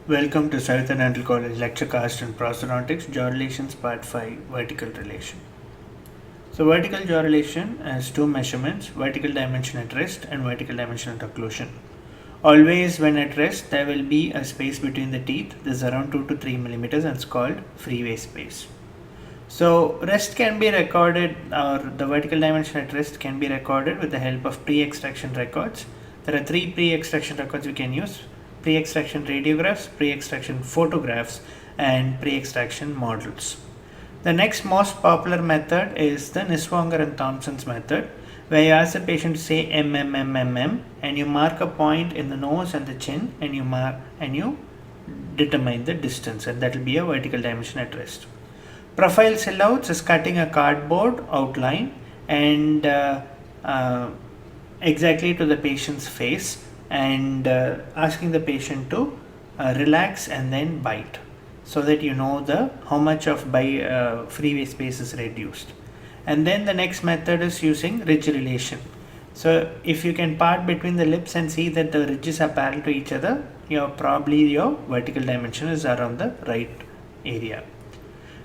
Welcome to Southern Dental College Lecture Cast in Prosthodontics, Jaw Relations Part 5, Vertical Relation. So vertical jaw relation has two measurements, vertical dimension at rest and vertical dimension at occlusion. Always when at rest, there will be a space between the teeth. This is around 2 to 3 millimeters and it's called freeway space. So rest can be recorded, or the vertical dimension at rest can be recorded with the help of pre-extraction records. There are three pre-extraction records we can use: pre-extraction radiographs, pre-extraction photographs, and pre-extraction models. The next most popular method is the Niswonger and Thompson's method, where you ask the patient to say MMMMM and you mark a point in the nose and the chin, and you determine the distance, and that will be a vertical dimension at rest. Profile sellouts is cutting a cardboard outline and exactly to the patient's face, and asking the patient to relax and then bite, so that you know how much of freeway space is reduced. And then the next method is using ridge relation. So if you can part between the lips and see that the ridges are parallel to each other, your vertical dimension is around the right area.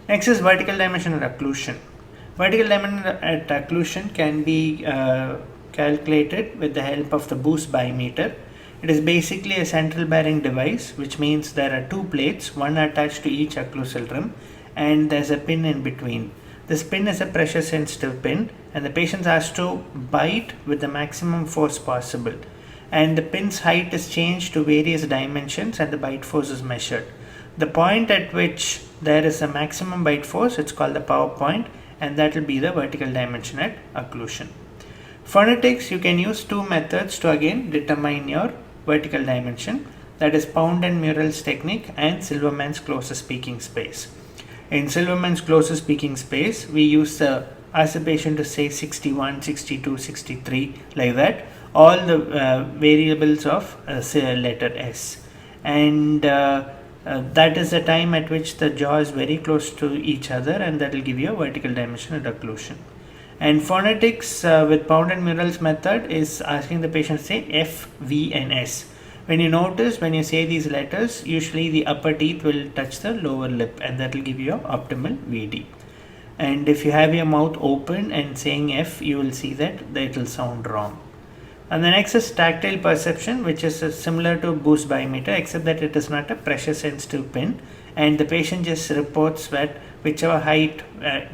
Next is vertical dimension at occlusion. Vertical dimension at occlusion can be calculated with the help of the Boost bimeter. It is basically a central bearing device, which means there are two plates, one attached to each occlusal rim, and there's a pin in between. This pin is a pressure sensitive pin, and the patient has to bite with the maximum force possible. And the pin's height is changed to various dimensions and the bite force is measured. The point at which there is a maximum bite force, it's called the power point, and that will be the vertical dimension at occlusion. Phonetics, you can use two methods to again determine your vertical dimension, that is Pound and Murrell's technique and Silverman's closest speaking space. In Silverman's closest speaking space, we use ask the patient to say 61, 62, 63, like that, all the variables of letter S, and that is the time at which the jaw is very close to each other, and that will give you a vertical dimension at occlusion. And phonetics with Pound and Murrell's method is asking the patient to say F, V and S. When you notice, when you say these letters, usually the upper teeth will touch the lower lip, and that will give you optimal VD. And if you have your mouth open and saying F, you will see that it will sound wrong. And the next is tactile perception, which is similar to Boost bimeter, except that it is not a pressure sensitive pin, and the patient just reports that whichever height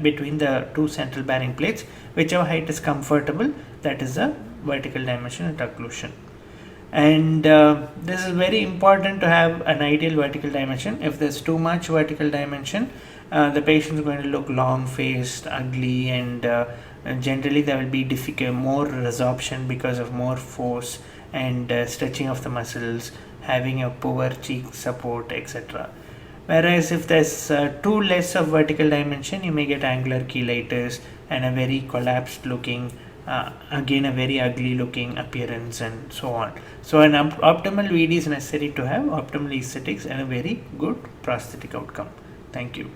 between the two central bearing plates, whichever height is comfortable, that is the vertical dimension at occlusion. And this is very important to have an ideal vertical dimension. If there's too much vertical dimension, the patient is going to look long faced, ugly, and generally there will be more resorption because of more force and stretching of the muscles, having a poor cheek support, etc. Whereas if there's too less of vertical dimension, you may get angular cheilitis and a very collapsed looking, again a very ugly looking appearance, and so on. So an optimal VD is necessary to have optimal aesthetics and a very good prosthetic outcome. Thank you.